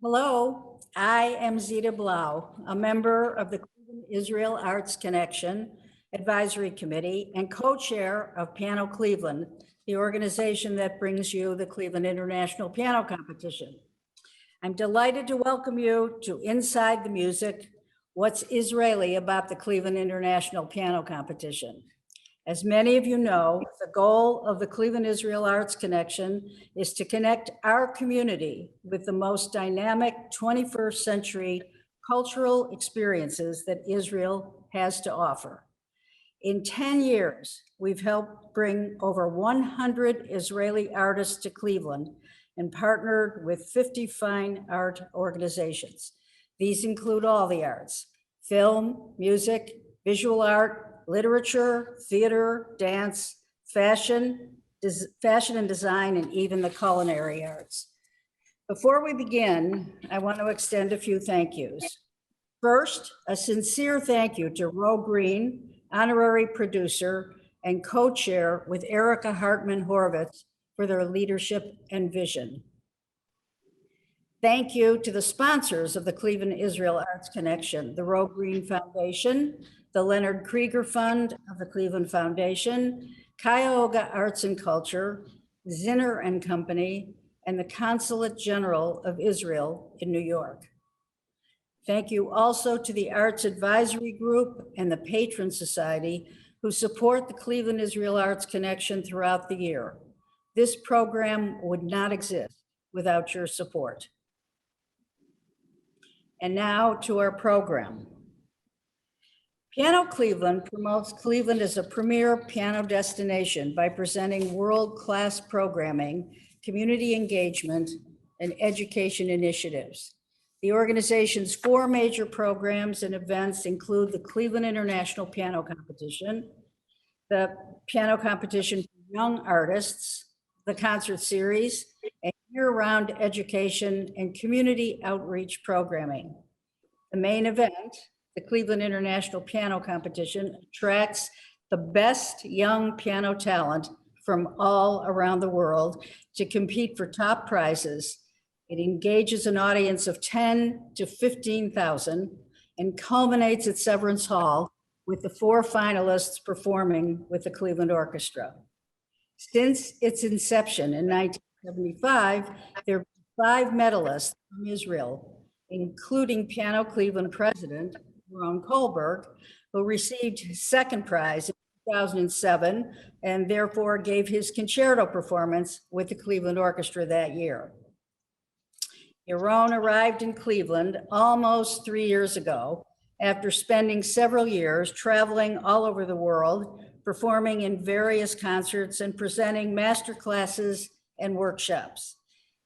Hello, I am Zeda Blau, a member of the Cleveland Israel Arts Connection Advisory Committee and co-chair of Piano Cleveland, the organization that brings you the Cleveland International Piano Competition. I'm delighted to welcome you to Inside the Music, What's Israeli About the Cleveland International Piano Competition. As many of you know, the goal of the Cleveland Israel Arts Connection is to connect our community with the most dynamic 21st century cultural experiences that Israel has to offer. In 10 years, we've helped bring over 100 Israeli artists to Cleveland and partnered with 50 fine art organizations. These include all the arts: film, music, visual art, literature, theater, dance, fashion and design, and even the culinary arts. Before we begin, I want to extend a few thank yous. First, a sincere thank you to Ro Green, honorary producer and co-chair with Erica Hartman Horvitz for their leadership and vision. Thank you to the sponsors of the Cleveland Israel Arts Connection, the Ro Green Foundation, the Leonard Krieger Fund of the Cleveland Foundation, Cuyahoga Arts and Culture, Zinner and Company, and the Consulate General of Israel in New York. Thank you also to the Arts Advisory Group and the Patron Society who support the Cleveland Israel Arts Connection throughout the year. This program would not exist without your support. And now to our program. Piano Cleveland promotes Cleveland as a premier piano destination by presenting world-class programming, community engagement, and education initiatives. The organization's 4 major programs and events include the Cleveland International Piano Competition, the Piano Competition for Young Artists, the Concert Series, and year-round education and community outreach programming. The main event, the Cleveland International Piano Competition, attracts the best young piano talent from all around the world to compete for top prizes. It engages an audience of 10 to 15,000 and culminates at Severance Hall with the 4 finalists performing with the Cleveland Orchestra. Since its inception in 1975, there have been 5 medalists from Israel, including Piano Cleveland president, Yaron Kohlberg, who received his 2nd prize in 2007 and therefore gave his concerto performance with the Cleveland Orchestra that year. Yaron arrived in Cleveland almost 3 years ago after spending several years traveling all over the world, performing in various concerts and presenting master classes and workshops.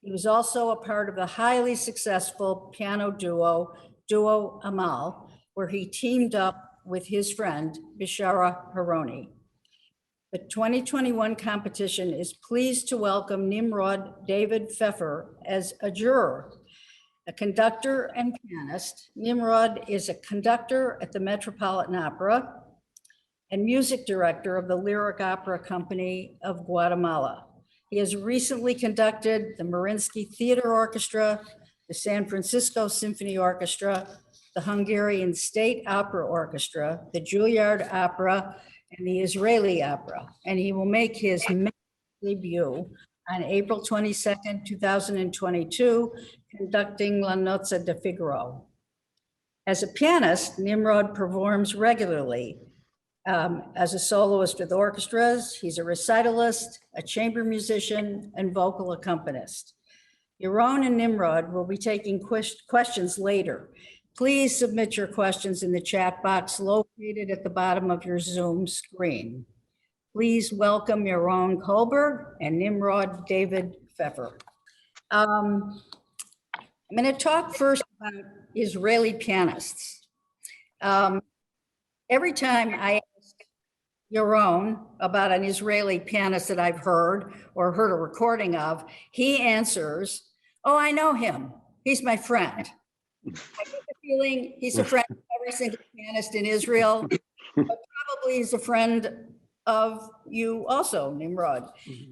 He was also a part of the highly successful piano duo Amal, where he teamed up with his friend, Bishara Haroni. The 2021 competition is pleased to welcome Nimrod David Pfeffer as a juror. A conductor and pianist, Nimrod is a conductor at the Metropolitan Opera and music director of the Lyric Opera Company of Guatemala. He has recently conducted the Mariinsky Theater Orchestra, the San Francisco Symphony Orchestra, the Hungarian State Opera Orchestra, the Juilliard Opera, and the Israeli Opera. And he will make his debut on April 22nd, 2022, conducting La Nozze de Figaro. As a pianist, Nimrod performs regularly as a soloist with orchestras. He's a recitalist, a chamber musician, and vocal accompanist. Yaron and Nimrod will be taking questions later. Please submit your questions in the chat box located at the bottom of your Zoom screen. Please welcome Yaron Kohlberg and Nimrod David Pfeffer. I'm going to talk first about Israeli pianists. Every time I ask Yaron about an Israeli pianist that I've heard or heard a recording of, he answers, "Oh, I know him. He's my friend." I get the feeling he's a friend of every single pianist in Israel, but probably he's a friend of you also, Nimrod.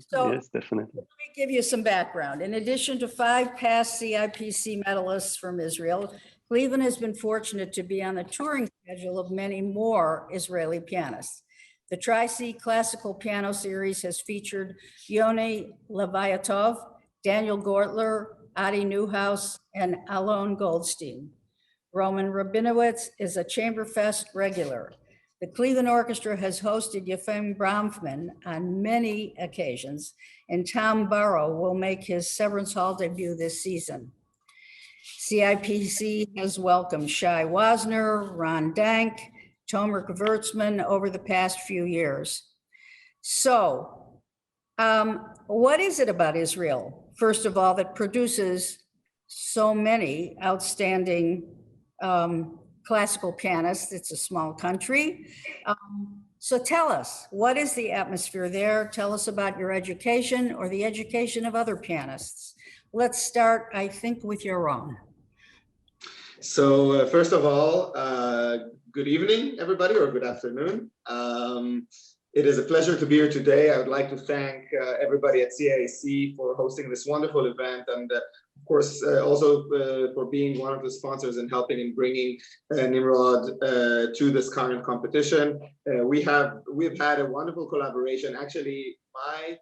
So Yes, definitely. let me give you some background. In addition to 5 past CIPC medalists from Israel, Cleveland has been fortunate to be on the touring schedule of many more Israeli pianists. The Tri-C Classical Piano Series has featured Yoni Leviatov, Daniel Gortler, Adi Newhouse, and Alon Goldstein. Roman Rabinowitz is a Chamberfest regular. The Cleveland Orchestra has hosted Yefim Bronfman on many occasions, and Tom Barrow will make his Severance Hall debut this season. CIPC has welcomed Shai Wasner, Ron Dank, Tomer Gewurzman over the past few years. So, what is it about Israel, first of all, that produces so many outstanding classical pianists? It's a small country. So tell us, what is the atmosphere there? Tell us about your education or the education of other pianists. Let's start, I think, with Yaron. So first of all, good evening, everybody, or good afternoon. It is a pleasure to be here today. I would like to thank everybody at CIPC for hosting this wonderful event, and of course, also for being one of the sponsors and helping in bringing Nimrod to this current competition. We've had a wonderful collaboration. Actually, my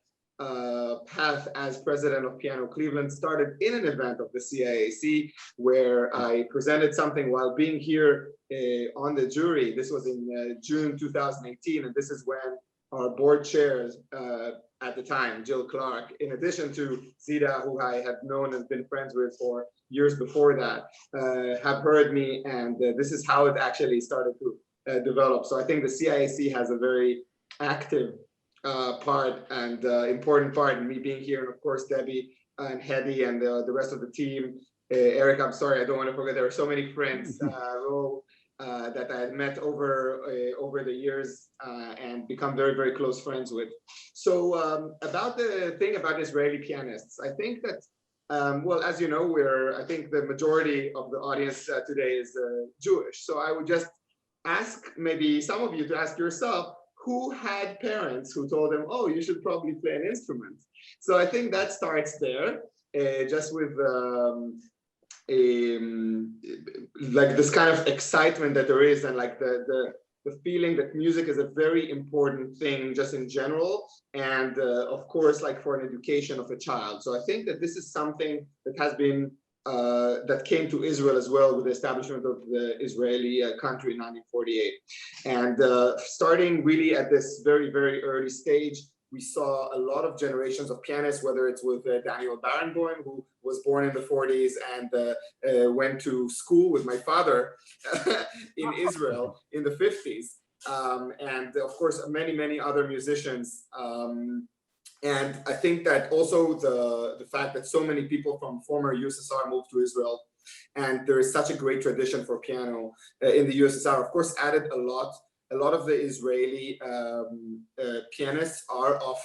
path as president of Piano Cleveland started in an event of the CIAC where I presented something while being here on the jury. This was in June 2018, and this is when our board chairs at the time, Jill Clark, in addition to Zeda, who I have known and been friends with for years before that, have heard me, and this is how it actually started to develop. So I think the CIAC has a very active part and important part in me being here, and of course Debbie and Hedy and the rest of the team. Eric, I'm sorry, I don't want to forget, there are so many friends that I had met over the years and become very, very close friends with. So about the thing about Israeli pianists, I think that, well, as you know, I think the majority of the audience today is Jewish. So I would just ask maybe some of you to ask yourself, who had parents who told them, oh, you should probably play an instrument? So I think that starts there, just with like this kind of excitement that there is, and like the feeling that music is a very important thing just in general, and of course, like for an education of a child. So I think that this is something that has been that came to Israel as well with the establishment of the Israeli country in 1948. And starting really at this very, very early stage, we saw a lot of generations of pianists, whether it's with Daniel Barenboim, who was born in the 40s and went to school with my father in Israel in the 50s. And of course, many, many other musicians. And I think that also the fact that so many people from former USSR moved to Israel, and there is such a great tradition for piano in the USSR, of course, added a lot. A lot of the Israeli pianists are of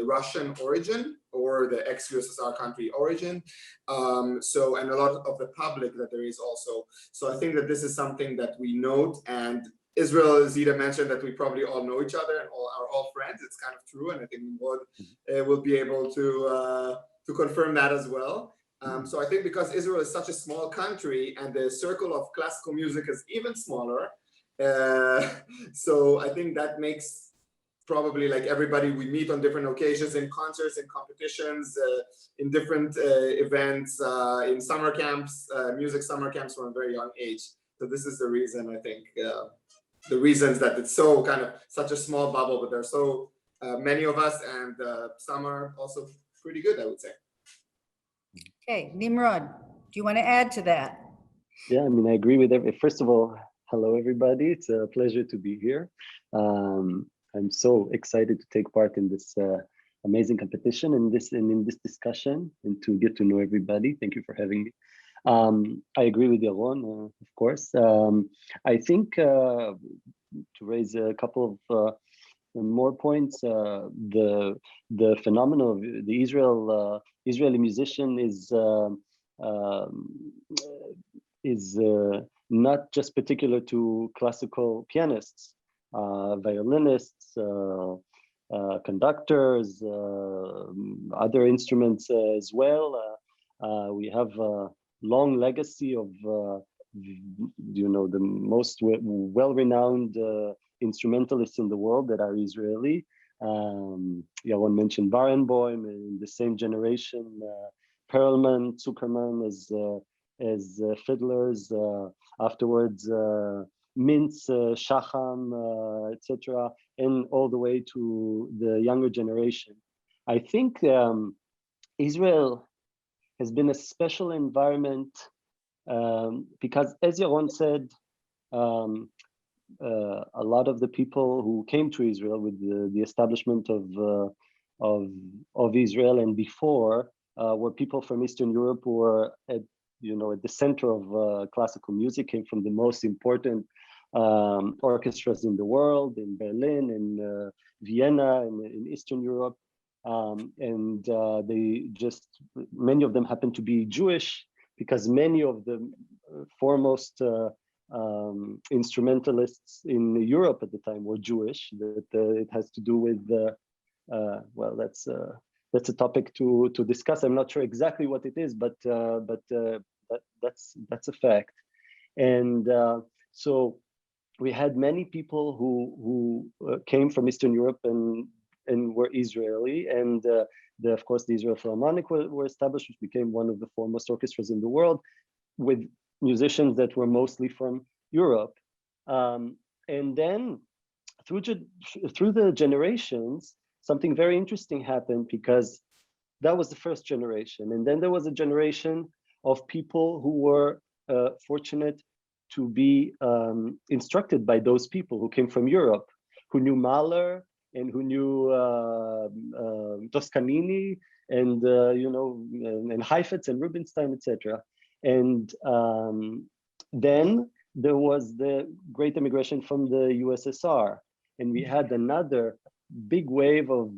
Russian origin or the ex-USSR country origin. And a lot of the public that there is also. So I think that this is something that we note, and Israel, Zeda mentioned that we probably all know each other and are all friends. It's kind of true, and I think Nimrod will be able to confirm that as well. So I think because Israel is such a small country and the circle of classical music is even smaller, so I think that makes probably like everybody, we meet on different occasions, in concerts, in competitions, in different events, in summer camps, music summer camps from a very young age. So this is the reason, I think, the reasons that it's so kind of such a small bubble, but there are so many of us, and some are also pretty good, I would say. Okay, Nimrod, do you want to add to that? Yeah, I mean, I agree with every. First of all, hello, everybody. It's a pleasure to be here. I'm so excited to take part in this amazing competition and in this discussion, and to get to know everybody. Thank you for having me. I agree with Yaron, of course. I think to raise a couple of more points, the phenomenon of the Israeli musician is not just particular to classical pianists. violinists, conductors, other instruments as well. We have a long legacy of, the most well-renowned instrumentalists in the world that are Israeli. Yaron mentioned Barenboim, in the same generation, Perlman, Zuckerman as fiddlers, afterwards Mintz, Shacham, etc., and all the way to the younger generation. I think Israel has been a special environment because, as Yaron said, a lot of the people who came to Israel with the establishment of Israel and before were people from Eastern Europe who were at the center of classical music, came from the most important orchestras in the world, in Berlin, in Vienna, in Eastern Europe. And many of them happen to be Jewish because many of the foremost instrumentalists in Europe at the time were Jewish. That it has to do with, well, that's a topic to discuss. I'm not sure exactly what it is, but that's a fact. And so we had many people who came from Eastern Europe and were Israeli, and of course the Israel Philharmonic were established, which became one of the foremost orchestras in the world, with musicians that were mostly from Europe. And then through the generations, something very interesting happened, because that was the first generation. And then there was a generation of people who were fortunate to be instructed by those people who came from Europe, who knew Mahler and who knew Toscanini and and Heifetz and Rubinstein, etc. And then there was the great immigration from the USSR, and we had another big wave of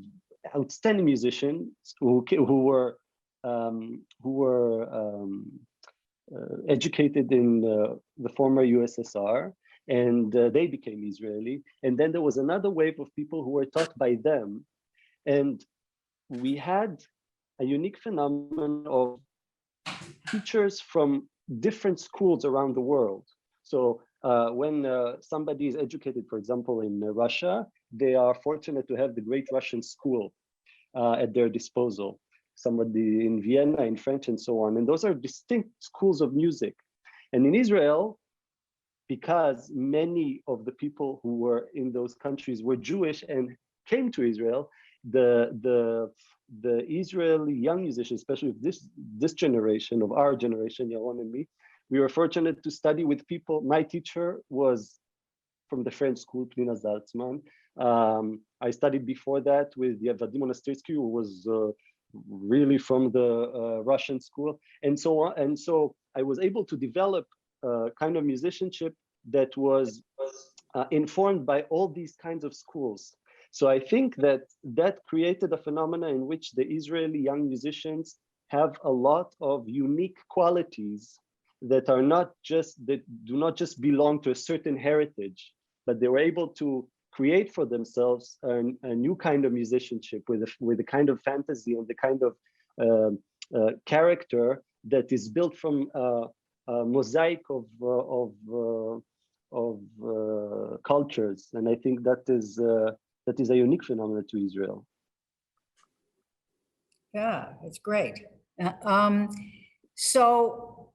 outstanding musicians who were educated in the former USSR, and they became Israeli. And then there was another wave of people who were taught by them, and we had a unique phenomenon of teachers from different schools around the world. So when somebody is educated, for example, in Russia, they are fortunate to have the Great Russian School at their disposal. Somebody in Vienna, in French, and so on. And those are distinct schools of music. And in Israel, because many of the people who were in those countries were Jewish and came to Israel, the Israeli young musicians, especially this generation, of our generation, Yaron and me, we were fortunate to study with people. My teacher was from the French school, Pnina Zaltzman. I studied before that with Vadim Monastyrsky, who was really from the Russian school, and so on. And so I was able to develop a kind of musicianship that was informed by all these kinds of schools. So I think that created a phenomena in which the Israeli young musicians have a lot of unique qualities that do not just belong to a certain heritage, but they were able to create for themselves a new kind of musicianship with a kind of fantasy and the kind of character that is built from a mosaic of cultures. And I think that is a unique phenomenon to Israel. Yeah, it's great. So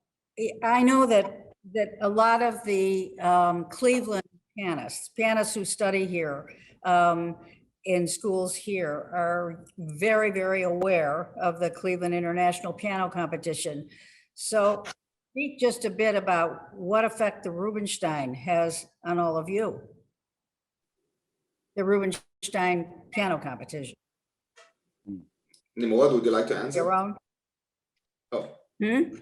I know that a lot of the Cleveland pianists who study here in schools here are very, very aware of the Cleveland International Piano Competition. So speak just a bit about what effect the Rubinstein has on all of you. The Rubinstein Piano Competition. Nimrod, would you like to answer? Yaron? Oh. Hmm?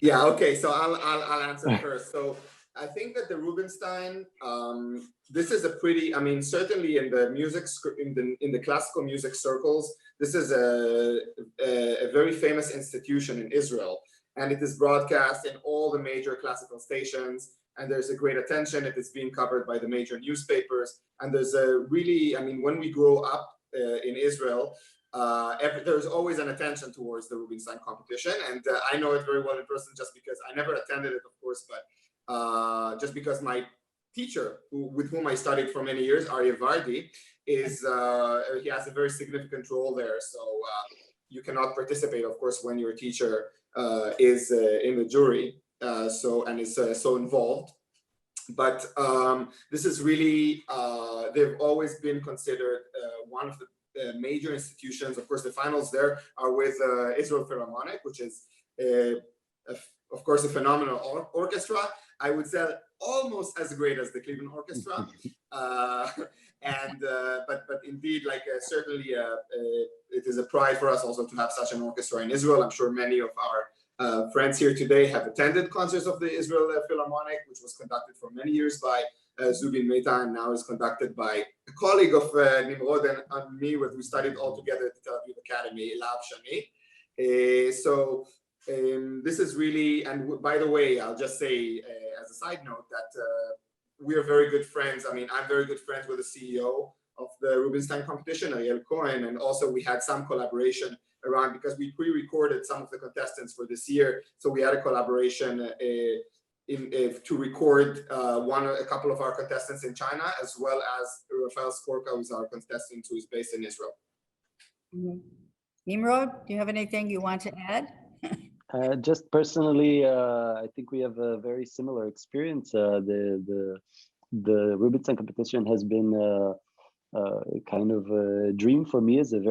Yeah, okay, so I'll answer first. So I think that the Rubinstein, this is a pretty, I mean, certainly in the music, in the classical music circles, this is a very famous institution in Israel, and it is broadcast in all the major classical stations. and there's a great attention. It is being covered by the major newspapers. And there's a really, I mean, when we grow up in Israel, there's always an attention towards the Rubinstein competition. And I know it very well in person just because I never attended it, of course, but just because my teacher, with whom I studied for many years, Aryeh Vardi, he has a very significant role there. So you cannot participate, of course, when your teacher is in the jury, and is so involved. But this is really, they've always been considered one of the major institutions. Of course, the finals there are with Israel Philharmonic, which is, of course, a phenomenal orchestra. I would say almost as great as the Cleveland Orchestra. But indeed, like certainly it is a pride for us also to have such an orchestra in Israel. I'm sure many of our friends here today have attended concerts of the Israel Philharmonic, which was conducted for many years by Zubin Mehta, and now is conducted by a colleague of Nimrod and me, who studied all together at the Tel Aviv Academy, Elab Shani. This is really, and by the way, I'll just say as a side note that we are very good friends. I mean, I'm very good friends with the CEO of the Rubinstein competition, Yaron Kohlberg, and also we had some collaboration around, because we pre-recorded some of the contestants for this year. So we had a collaboration to record a couple of our contestants in China, as well as Rafael Skorka, who's our contestant who is based in Israel. Mm-hmm. Nimrod, do you have anything you want to add? Just personally, I think we have a very similar experience. The Rubinstein competition has been kind of a dream for me as a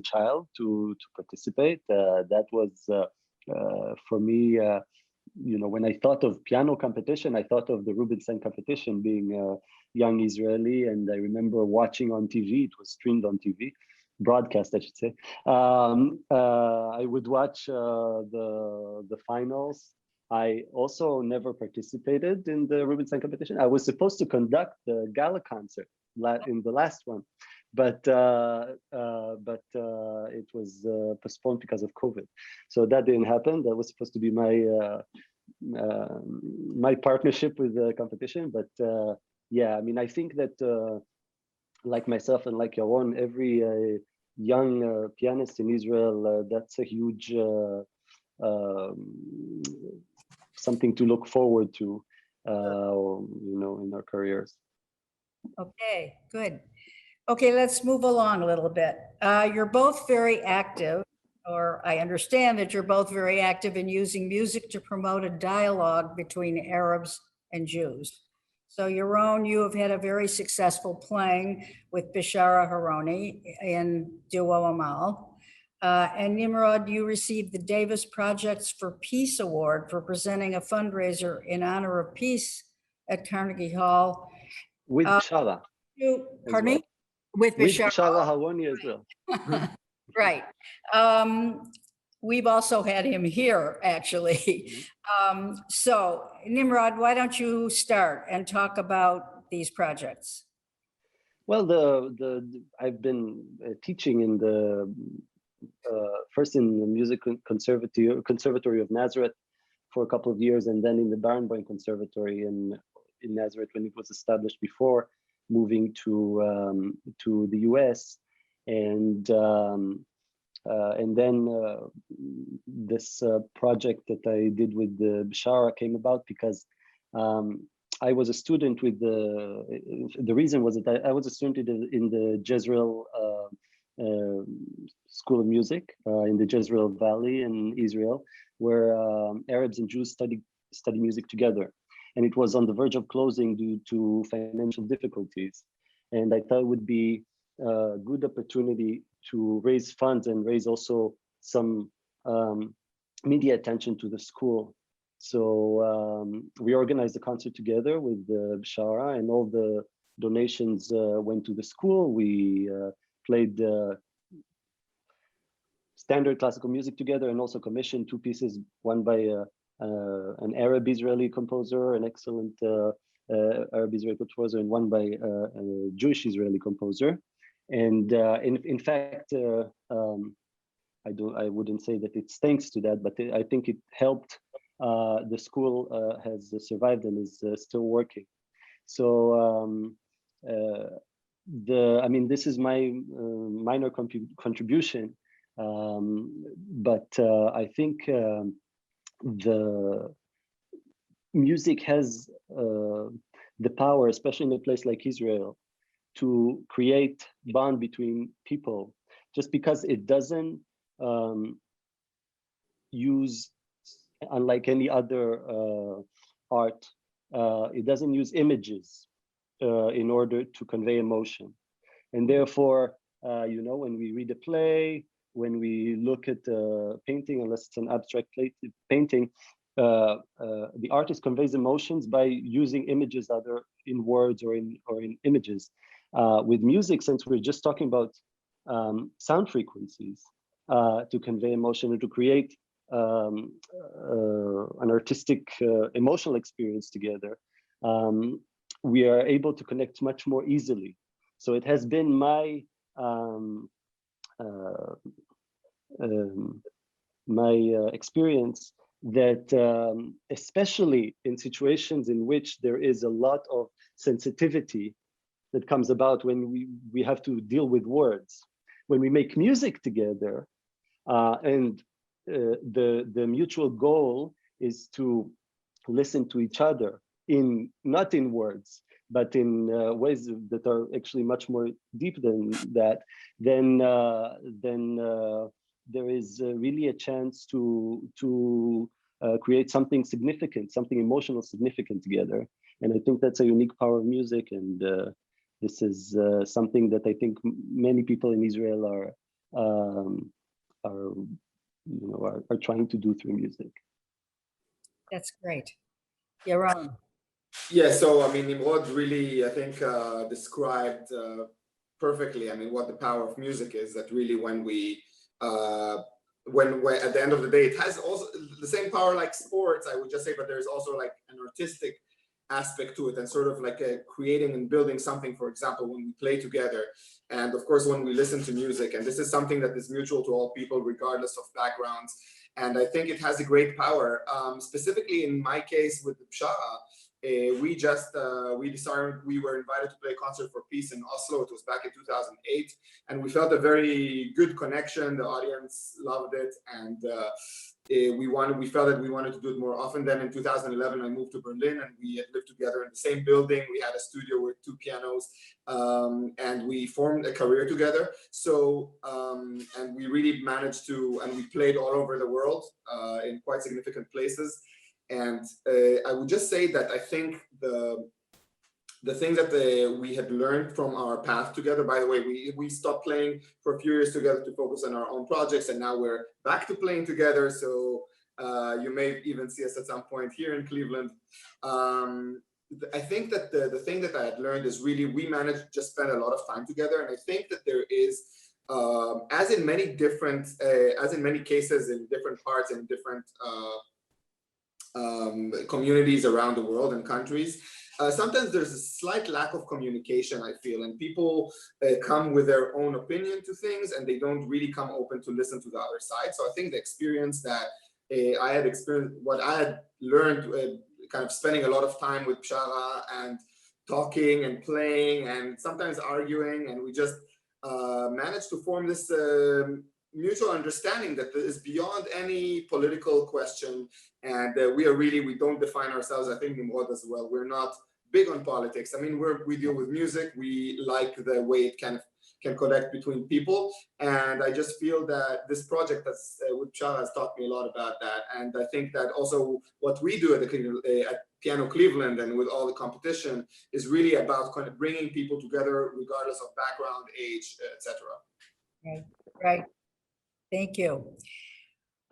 child to participate. That was for me, when I thought of piano competition, I thought of the Rubinstein competition, being a young Israeli, and I remember watching on TV. It was streamed on TV. Broadcast, I should say. I would watch the finals. I also never participated in the Rubinstein competition. I was supposed to conduct the gala concert in the last one, but it was postponed because of COVID. So that didn't happen. That was supposed to be my partnership with the competition. But yeah, I mean, I think that like myself and like Yaron, every young pianist in Israel, that's a huge something to look forward to, in our careers. Okay, good. Okay, let's move along a little bit. You're both very active, or I understand that you're both very active in using music to promote a dialogue between Arabs and Jews. So Yaron, you have had a very successful playing with Bishara Haroni in Duo Amal. And Nimrod, you received the Davis Projects for Peace Award for presenting a fundraiser in honor of peace at Carnegie Hall. With Bishara. Pardon me? With Bishara Haroni as well. Right. We've also had him here, actually. So, Nimrod, why don't you start and talk about these projects? Well, I've been teaching in the first in the Music Conservatory of Nazareth for a couple of years, and then in the Barenboim Conservatory in Nazareth when it was established before moving to the US, and then this project that I did with the Bishara came about because I was a student with the reason was that I was a student in the Jezreel School of Music in the Jezreel Valley in Israel, where Arabs and Jews study music together. And it was on the verge of closing due to financial difficulties. And I thought it would be a good opportunity to raise funds and raise also some media attention to the school. So we organized the concert together with the Bishara, and all the donations went to the school. We played standard classical music together, and also commissioned two pieces, one by an Arab Israeli composer, an excellent Arab Israeli composer, and one by a Jewish Israeli composer. And in fact, I wouldn't say that it's thanks to that, but I think it helped the school has survived and is still working. So I mean, this is my minor contribution, but I think the music has the power, especially in a place like Israel, to create bond between people, just because it doesn't use, unlike any other art, it doesn't use images in order to convey emotion. And therefore, you know, when we read a play, when we look at a painting, unless it's an abstract painting, the artist conveys emotions by using images either in words or in images. With music, since we're just talking about sound frequencies to convey emotion and to create an artistic emotional experience together, we are able to connect much more easily. So it has been my experience that especially in situations in which there is a lot of sensitivity that comes about when we have to deal with words, when we make music together, and the mutual goal is to listen to each other in not in words, but in ways that are actually much more deep than that, then there is really a chance to create something significant, something emotional significant together. And I think that's a unique power of music. And this is something that I think many people in Israel are trying to do through music. That's great. Yaron. Yeah, so I mean, Nimrod really, I think, described perfectly, I mean, what the power of music is, that really when we, when at the end of the day, it has also the same power like sports, I would just say, but there's also like an artistic aspect to it, and sort of like creating and building something, for example, when we play together. And of course, when we listen to music, and this is something that is mutual to all people, regardless of backgrounds. And I think it has a great power. Specifically in my case with the Pshara, we decided, we were invited to play a concert for peace in Oslo. It was back in 2008, and we felt a very good connection. The audience loved it, and we felt that we wanted to do it more often. Then in 2011, I moved to Berlin, and we had lived together in the same building. We had a studio with 2 pianos, and we formed a career together. So, and we really managed to, and we played all over the world in quite significant places. And I would just say that I think the thing that we had learned from our path together, by the way, we stopped playing for a few years together to focus on our own projects, and now we're back to playing together. So you may even see us at some point here in Cleveland. I think that the thing that I had learned is really we managed to just spend a lot of time together. And I think that there is, as in many cases in different parts and different communities around the world and countries, sometimes there's a slight lack of communication, I feel, and people come with their own opinion to things, and they don't really come open to listen to the other side. So I think the experience that I had experienced, what I had learned, kind of spending a lot of time with Pshara and talking and playing and sometimes arguing, and we just managed to form this mutual understanding that is beyond any political question. And we don't define ourselves, I think Nimrod as well, we're not big on politics. I mean, we deal with music, we like the way it can connect between people. And I just feel that this project that's with Pshara has taught me a lot about that. And I think that also what we do at Piano Cleveland and with all the competition is really about kind of bringing people together regardless of background, age, etc. Right. Thank you.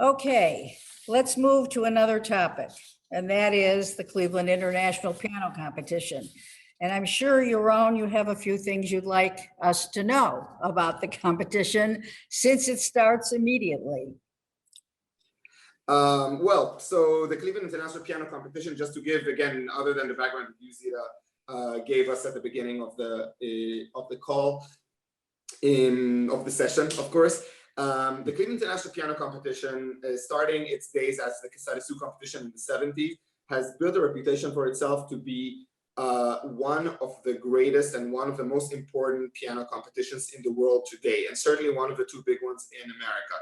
Okay, let's move to another topic, and that is the Cleveland International Piano Competition. And I'm sure, Yaron, you have a few things you'd like us to know about the competition since it starts immediately. Well, so the Cleveland International Piano Competition, just to give, again, other than the background that you, Zeda, gave us at the beginning of the call, of the session, of course. The Cleveland International Piano Competition, starting its days as the CIPC competition in the 70s, has built a reputation for itself to be one of the greatest and one of the most important piano competitions in the world today, and certainly one of the two big ones in America.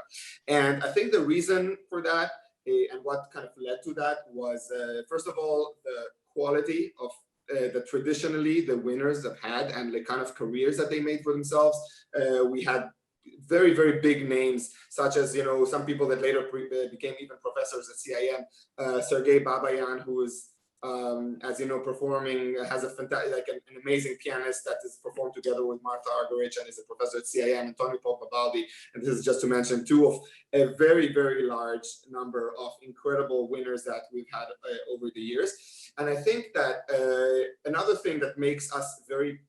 And I think the reason for that and what kind of led to that was, first of all, the quality of that traditionally the winners have had and the kind of careers that they made for themselves. We had very, very big names, such as, you know, some people that later became even professors at CIM, Sergei Babayan, who is, as you know, performing, has a fantastic, like an amazing pianist that is performed together with Martha Argerich and is a professor at CIM, and Tony Popabaldi. And this is just to mention two of a very, very large number of incredible winners that we've had over the years. And I think that another thing that makes us very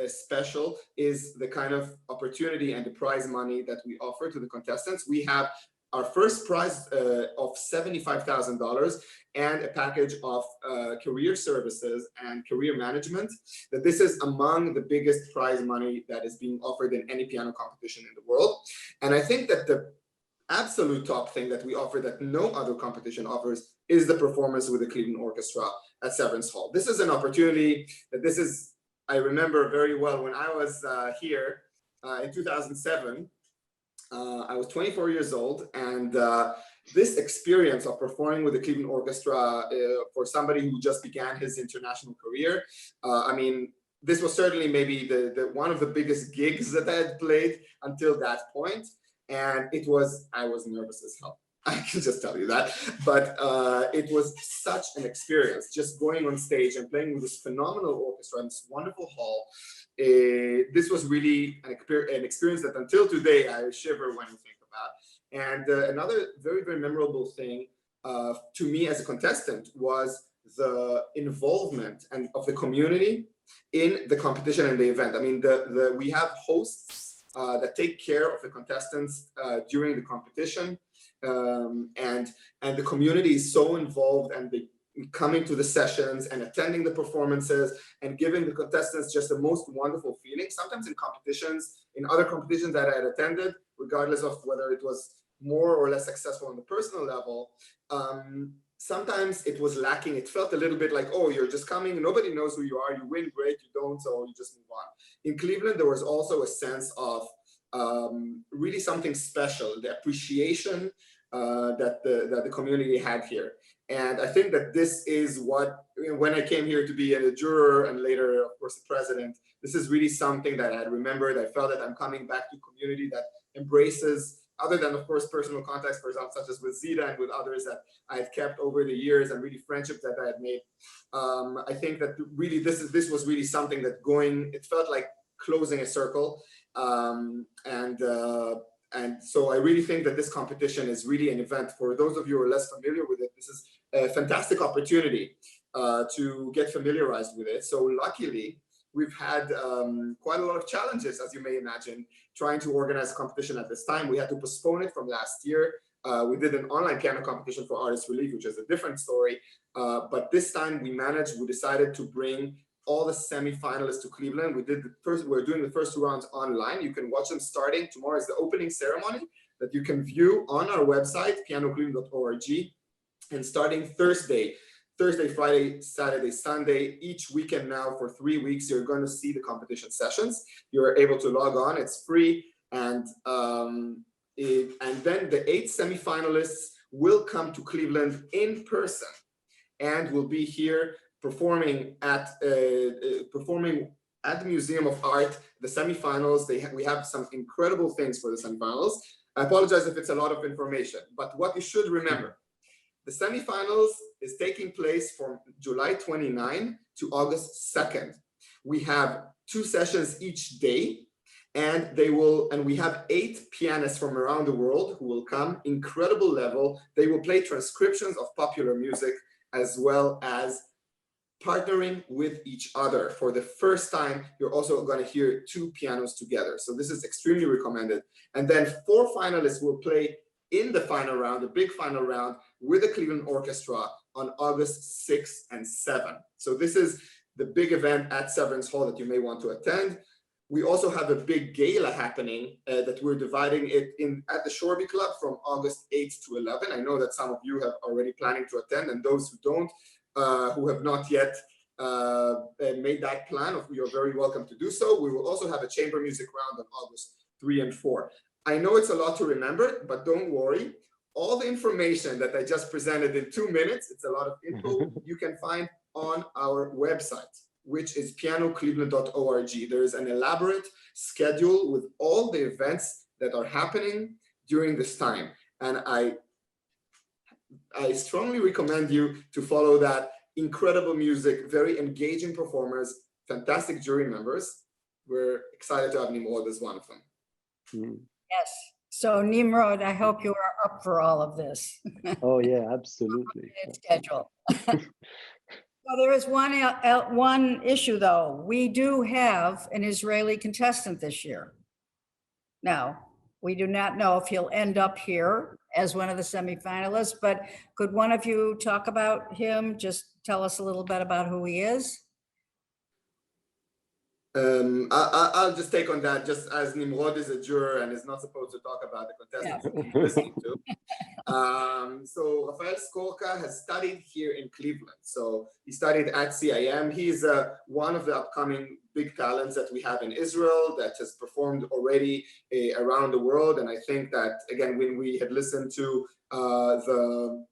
special is the kind of opportunity and the prize money that we offer to the contestants. We have our first prize of $75,000 and a package of career services and career management. That this is among the biggest prize money that is being offered in any piano competition in the world. And I think that the absolute top thing that we offer that no other competition offers is the performance with the Cleveland Orchestra at Severance Hall. This is an opportunity that I remember very well when I was here in 2007. I was 24 years old, and this experience of performing with the Cleveland Orchestra for somebody who just began his international career, I mean, this was certainly maybe the one of the biggest gigs that I had played until that point, and I was nervous as hell. I can just tell you that, but it was such an experience just going on stage and playing with this phenomenal orchestra in this wonderful hall. This was really an experience that until today I shiver when I think about. And another very, very memorable thing to me as a contestant was the involvement of the community in the competition and the event. I mean, we have hosts that take care of the contestants during the competition. And the community is so involved, and they coming to the sessions and attending the performances and giving the contestants just the most wonderful feeling. Sometimes in other competitions that I had attended, regardless of whether it was more or less successful on the personal level, sometimes it was lacking. It felt a little bit like, oh, you're just coming, nobody knows who you are, you win, great, you don't, so you just move on. In Cleveland, there was also a sense of really something special, the appreciation that the community had here. And I think that this is what, when I came here to be a juror and later, of course, the president, this is really something that I had remembered. I felt that I'm coming back to a community that embraces, other than, of course, personal contacts, for example, such as with Zeda and with others that I've kept over the years, and really friendships that I had made. I think that really this was really something that it felt like closing a circle. And so I really think that this competition is really an event. For those of you who are less familiar with it, this is a fantastic opportunity to get familiarized with it. So luckily, we've had quite a lot of challenges, as you may imagine, trying to organize a competition at this time. We had to postpone it from last year. We did an online piano competition for Artist Relief, which is a different story. But this time we decided to bring all the semi-finalists to Cleveland. We're doing the first two rounds online. You can watch them starting. Tomorrow is the opening ceremony that you can view on our website, pianocleveland.org. And starting Thursday, Friday, Saturday, Sunday, each weekend now for 3 weeks, you're going to see the competition sessions. You're able to log on, it's free. And then the 8 semi-finalists will come to Cleveland in person and will be here performing at the Museum of Art, the semifinals. We have some incredible things for the semifinals. I apologize if it's a lot of information, but what you should remember, the semifinals is taking place from July 29 to August 2nd. We have 2 sessions each day, and we have 8 pianists from around the world who will come, incredible level. They will play transcriptions of popular music, as well as partnering with each other. For the first time, you're also going to hear 2 pianos together. So this is extremely recommended. And then 4 finalists will play in the final round, the big final round, with the Cleveland Orchestra on August 6th and 7th. So this is the big event at Severance Hall that you may want to attend. We also have a big gala happening that we're dividing it in at the Shorby Club from August 8th to 11th. I know that some of you have already planning to attend, and those who don't, who have not yet made that plan, you're very welcome to do so. We will also have a chamber music round on August 3 and 4. I know it's a lot to remember, but don't worry. All the information that I just presented in 2 minutes, it's a lot of info, you can find on our website, which is pianocleveland.org. There is an elaborate schedule with all the events that are happening during this time. And I strongly recommend you to follow that. Incredible music, very engaging performers, fantastic jury members. We're excited to have Nimrod as one of them. Yes. So Nimrod, I hope you are up for all of this. Oh yeah, absolutely. Schedule. Well, there is one issue though. We do have an Israeli contestant this year. Now, we do not know if he'll end up here as one of the semifinalists, but could one of you talk about him? Just tell us a little bit about who he is. I'll just take on that, just as Nimrod is a juror and is not supposed to talk about the contestants he's listening to. So Rafael Skorka has studied here in Cleveland. So he studied at CIM. He's one of the upcoming big talents that we have in Israel that has performed already around the world. And I think that, again, when we had listened to the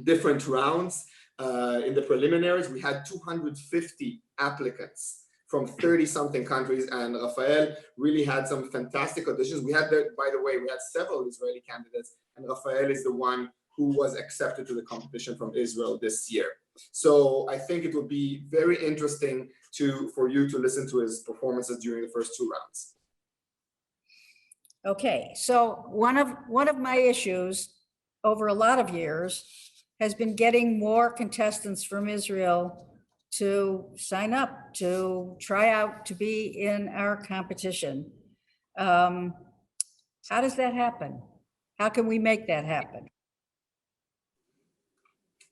different rounds in the preliminaries, we had 250 applicants from 30-something countries, and Rafael really had some fantastic auditions. We had, by the way, we had several Israeli candidates, and Rafael is the one who was accepted to the competition from Israel this year. So I think it will be very interesting for you to listen to his performances during the first 2 rounds. Okay, so one of my issues over a lot of years has been getting more contestants from Israel to sign up, to try out, to be in our competition. How does that happen? How can we make that happen?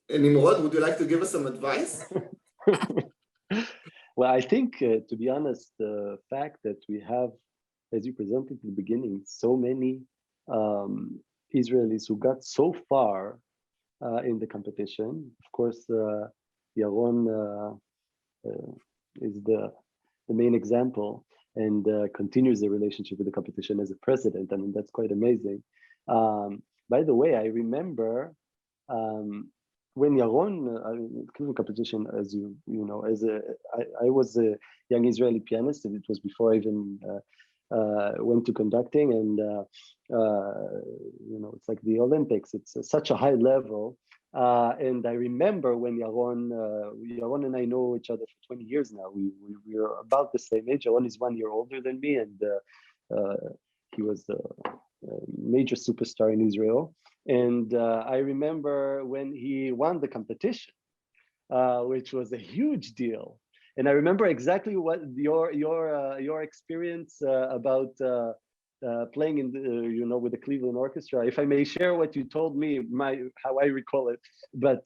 And Nimrod, would you like to give us some advice? Well, I think, to be honest, the fact that we have, as you presented at the beginning, so many Israelis who got so far in the competition. Of course, Yaron is the main example and continues the relationship with the competition as a president. I mean, that's quite amazing. By the way, I remember when Yaron, Cleveland competition, as you know, I was a young Israeli pianist, and it was before I even went to conducting, and it's like the Olympics. It's such a high level. And I remember when Yaron and I know each other for 20 years now. We're about the same age. Yaron is 1 year older than me, and he was a major superstar in Israel. And I remember when he won the competition, which was a huge deal. And I remember exactly what your experience about playing in the, with the Cleveland Orchestra. If I may share what you told me, how I recall it. But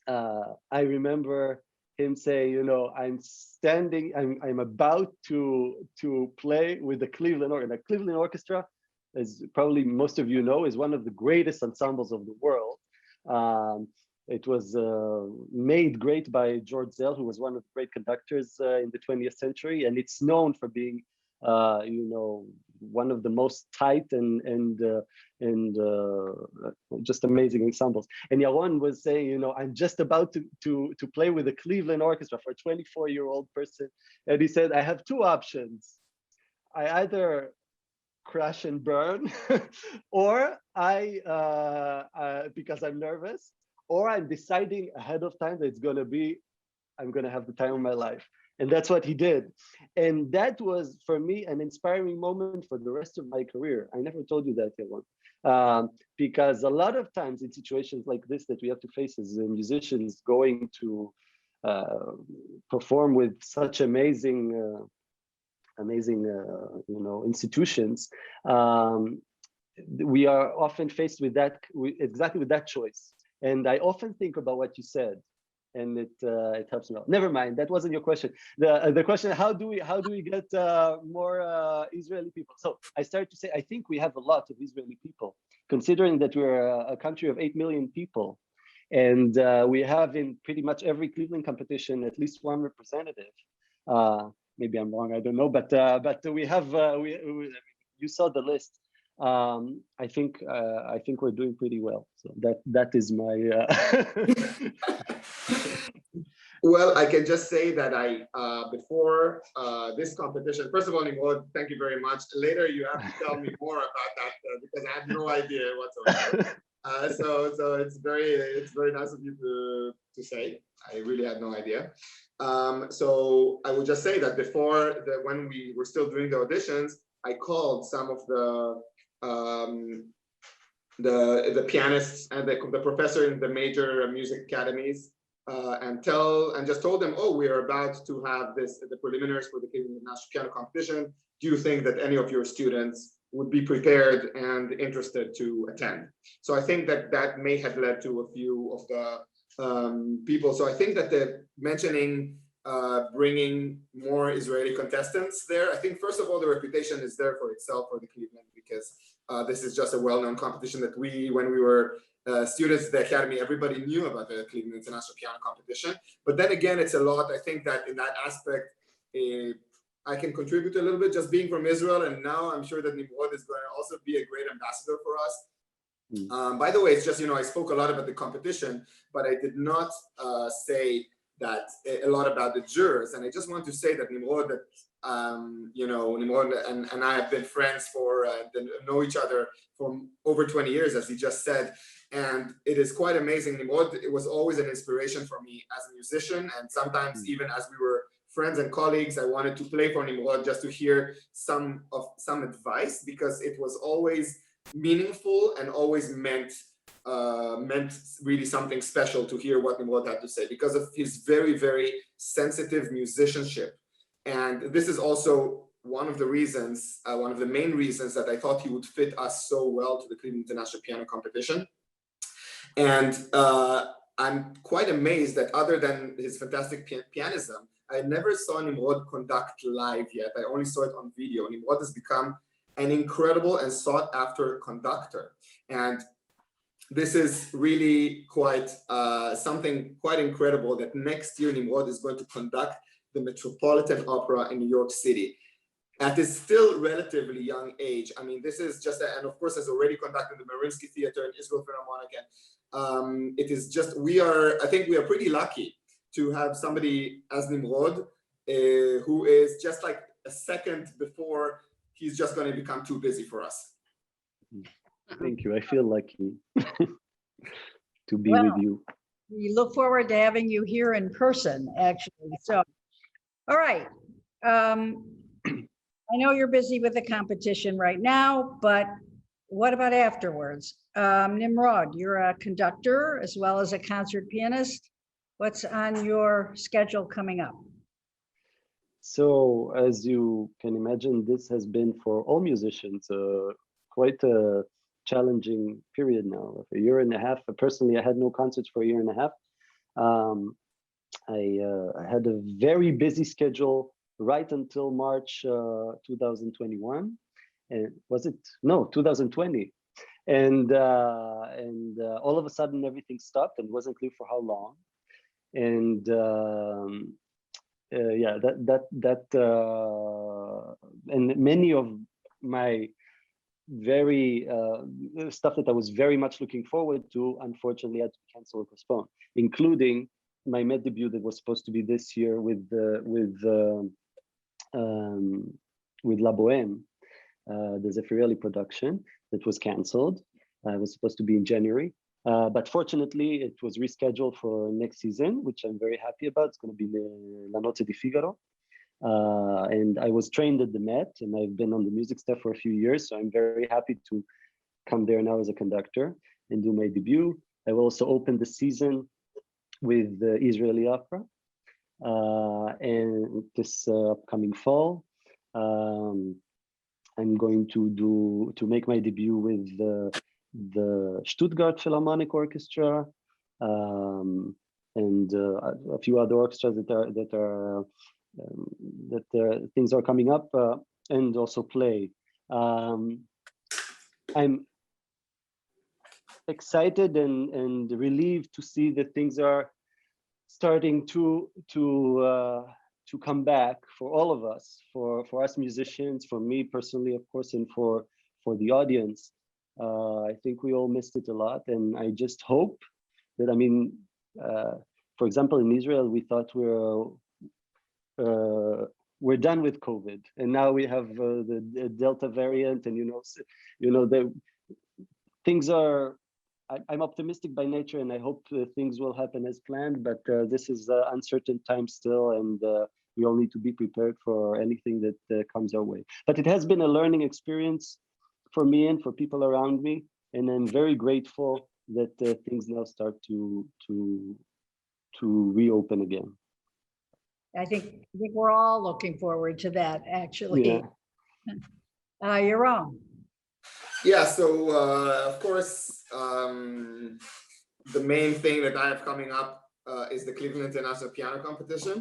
I remember him say, I'm about to play with the Cleveland Orchestra. The Cleveland Orchestra, as probably most of you know, is one of the greatest ensembles of the world. It was made great by George Zell, who was one of the great conductors in the 20th century, and it's known for being, one of the most tight and just amazing ensembles. And Yaron was saying, I'm just about to play with the Cleveland Orchestra for a 24-year-old person, and he said, I have 2 options. I either crash and burn, or because I'm nervous, or I'm deciding ahead of time that I'm going to have the time of my life. And that's what he did. And that was, for me, an inspiring moment for the rest of my career. I never told you that, Yaron. Because a lot of times in situations like this that we have to face as musicians going to perform with such amazing institutions, we are often faced with exactly that choice. And I often think about what you said. and it helps me out. Never mind, that wasn't your question. The question: how do we get more Israeli people? So I started to say I think we have a lot of Israeli people, considering that we're a country of 8 million people, and we have in pretty much every Cleveland competition at least one representative. Maybe I'm wrong, I don't know, but we have you saw the list. I think we're doing pretty well. So that is my. Well, I can just say that before this competition, first of all, Nimrod, thank you very much. Later, you have to tell me more about that because I have no idea whatsoever. So it's very nice of you to say. I really had no idea. So I would just say that when we were still doing the auditions, I called some of the pianists and the professor in the major music academies and just told them, oh, we are about to have the preliminaries for the Cleveland National Piano Competition. Do you think that any of your students would be prepared and interested to attend? So I think that may have led to a few of the people. So I think that the mentioning bringing more Israeli contestants there, I think first of all, the reputation is there for itself for the Cleveland because this is just a well-known competition that when we were students at the academy, everybody knew about the Cleveland International Piano Competition. But then again, it's a lot. I think that in that aspect, I can contribute a little bit just being from Israel. And now I'm sure that Nimrod is going to also be a great ambassador for us. By the way, it's just, I spoke a lot about the competition, but I did not say that a lot about the jurors. And I just want to say that Nimrod, Nimrod and I have been friends know each other for over 20 years, as he just said. And it is quite amazing. Nimrod, it was always an inspiration for me as a musician. And sometimes even as we were friends and colleagues, I wanted to play for Nimrod just to hear some advice because it was always meaningful and always meant really something special to hear what Nimrod had to say because of his very, very sensitive musicianship. And this is also one of the main reasons that I thought he would fit us so well to the Cleveland International Piano Competition. And I'm quite amazed that other than his fantastic pianism, I never saw Nimrod conduct live yet. I only saw it on video. Nimrod has become an incredible and sought after conductor. And this is really quite something quite incredible that next year Nimrod is going to conduct the Metropolitan Opera in New York City at his still relatively young age. I mean, this is just, and of course has already conducted the Mariinsky Theater in Israel Philharmonic. And it is just, I think we are pretty lucky to have somebody as Nimrod, who is just like a second before he's just going to become too busy for us. Thank you. I feel lucky to be with you. We look forward to having you here in person, actually. So, all right. I know you're busy with the competition right now, but what about afterwards? Nimrod, you're a conductor as well as a concert pianist. What's on your schedule coming up? So, as you can imagine, this has been for all musicians quite a challenging period now. A year and a half. Personally, I had no concerts for a year and a half. I had a very busy schedule right until March 2021. And was it? No, 2020. And all of a sudden everything stopped and wasn't clear for how long. And and many of my very stuff that I was very much looking forward to, unfortunately had to be canceled or postponed, including my med debut that was supposed to be this year with La Bohème, the Zeffirelli production that was canceled. It was supposed to be in January, but fortunately it was rescheduled for next season, which I'm very happy about. It's going to be La Notte di Figaro. And I was trained at the Met, and I've been on the music staff for a few years, so I'm very happy to come there now as a conductor and do my debut. I will also open the season with the Israeli opera, and this upcoming fall. I'm going to make my debut with the Stuttgart Philharmonic Orchestra, and a few other orchestras that things are coming up, and also play. I'm excited and relieved to see that things are starting to come back for all of us, for us musicians, for me personally, of course, and for the audience. I think we all missed it a lot, and I just hope that, I mean, for example, in Israel, we thought we're done with COVID, and now we have the Delta variant, and the things are. I'm optimistic by nature, and I hope things will happen as planned. But this is uncertain time still, and we all need to be prepared for anything that comes our way. But it has been a learning experience for me and for people around me, and I'm very grateful that things now start to reopen again. I think we're all looking forward to that, actually. Yeah. Yaron. Yeah, so of course, the main thing that I have coming up is the Cleveland International Piano Competition.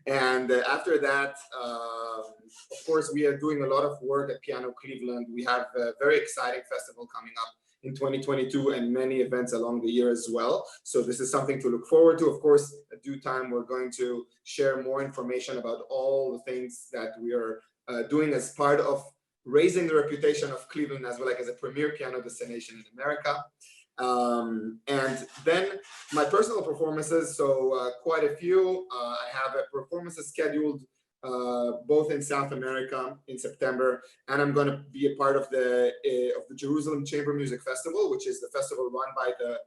And after that, of course, we are doing a lot of work at Piano Cleveland. We have a very exciting festival coming up in 2022 and many events along the year as well. So this is something to look forward to. Of course, at due time, we're going to share more information about all the things that we are doing as part of raising the reputation of Cleveland as well, like as a premier piano destination in America. And then my personal performances, so quite a few. I have performances scheduled both in South America in September, and I'm going to be a part of the Jerusalem Chamber Music Festival, which is the festival run by the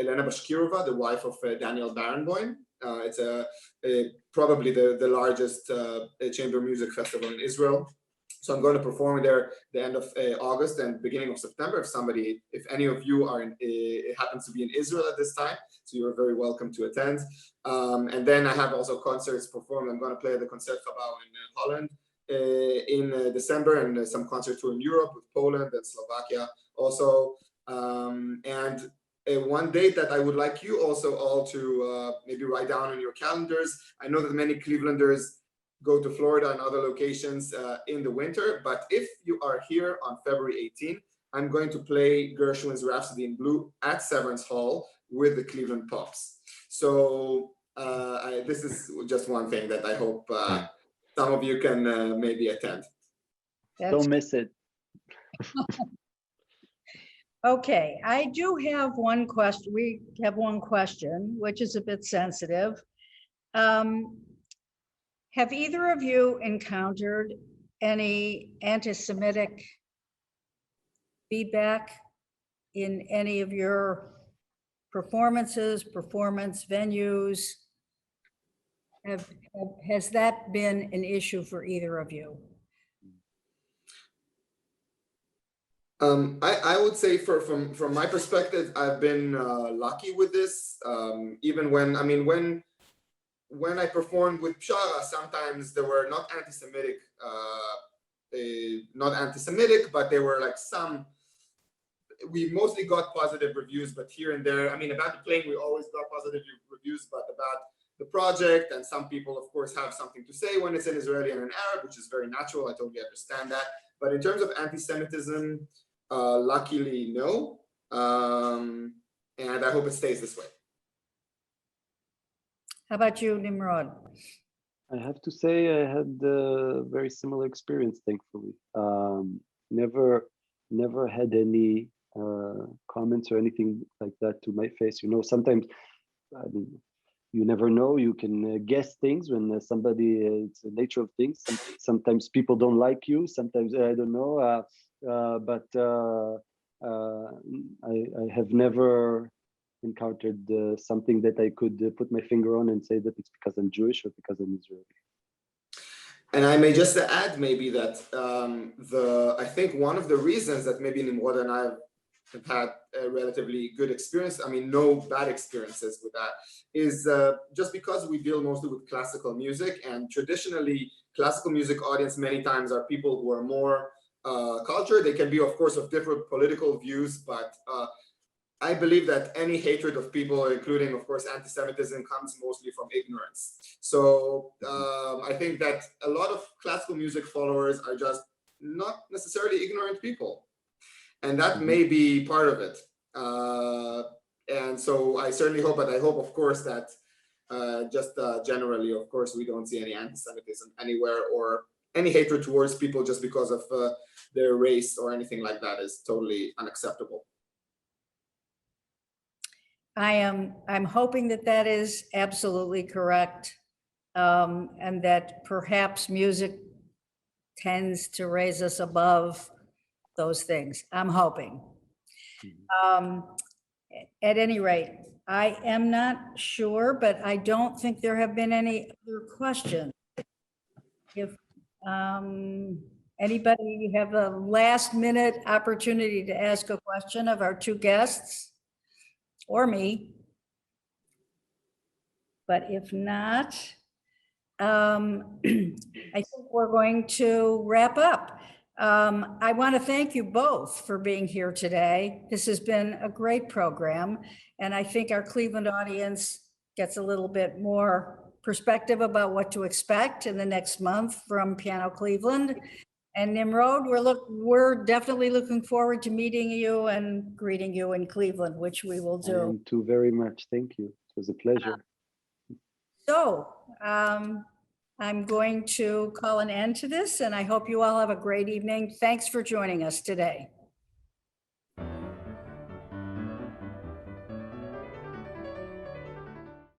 Elena Bashkirova, the wife of Daniel Barenboim. It's probably the largest chamber music festival in Israel. So I'm going to perform there the end of August and beginning of September. If any of you are it happens to be in Israel at this time, so you're very welcome to attend. And then I have also concerts performed. I'm going to play at the Concertgebouw in Holland in December, and some concert tour in Europe with Poland and Slovakia also. And one date that I would like you also all to maybe write down on your calendars. I know that many Clevelanders go to Florida and other locations in the winter, but if you are here on February 18, I'm going to play Gershwin's Rhapsody in Blue at Severance Hall with the Cleveland Pops. So this is just one thing that I hope some of you can maybe attend. Don't miss it. Okay, I do have one question. We have one question, which is a bit sensitive. Have either of you encountered any anti-Semitic feedback in any of your performances, performance venues? Has that been an issue for either of you? I would say from my perspective, I've been lucky with this. Even when I performed with Pshara, sometimes there were not anti-Semitic, but there were like some. We mostly got positive reviews, but here and there, about the playing, we always got positive reviews, but about the project, and some people, of course, have something to say when it's in Israeli and in Arab, which is very natural. I totally understand that. But in terms of anti-Semitism, luckily, no. And I hope it stays this way. How about you, Nimrod? I have to say I had a very similar experience, thankfully. Never had any comments or anything like that to my face. Sometimes you never know. You can guess things when somebody, it's the nature of things. Sometimes people don't like you. Sometimes, I don't know. But I have never encountered something that I could put my finger on and say that it's because I'm Jewish or because I'm Israeli. And I may just add maybe that I think one of the reasons that maybe Nimrod and I have had a relatively good experience, no bad experiences with that, is just because we deal mostly with classical music, and traditionally classical music audience many times are people who are more cultured. They can be, of course, of different political views, but I believe that any hatred of people, including, of course, anti-Semitism, comes mostly from ignorance. So I think that a lot of classical music followers are just not necessarily ignorant people. And that may be part of it. And so I certainly hope, but I hope, of course, that generally, of course, we don't see any anti-Semitism anywhere or any hatred towards people just because of their race or anything like that is totally unacceptable. I'm hoping that that is absolutely correct, and that perhaps music tends to raise us above those things. I'm hoping. At any rate, I am not sure, but I don't think there have been any other questions. If anybody have a last minute opportunity to ask a question of our two guests or me. But if not, I think we're going to wrap up. I want to thank you both for being here today. This has been a great program, and I think our Cleveland audience gets a little bit more perspective about what to expect in the next month from Piano Cleveland. And Nimrod, we're definitely looking forward to meeting you and greeting you in Cleveland, which we will do. And too very much. Thank you. It was a pleasure. So I'm going to call an end to this, and I hope you all have a great evening. Thanks for joining us today.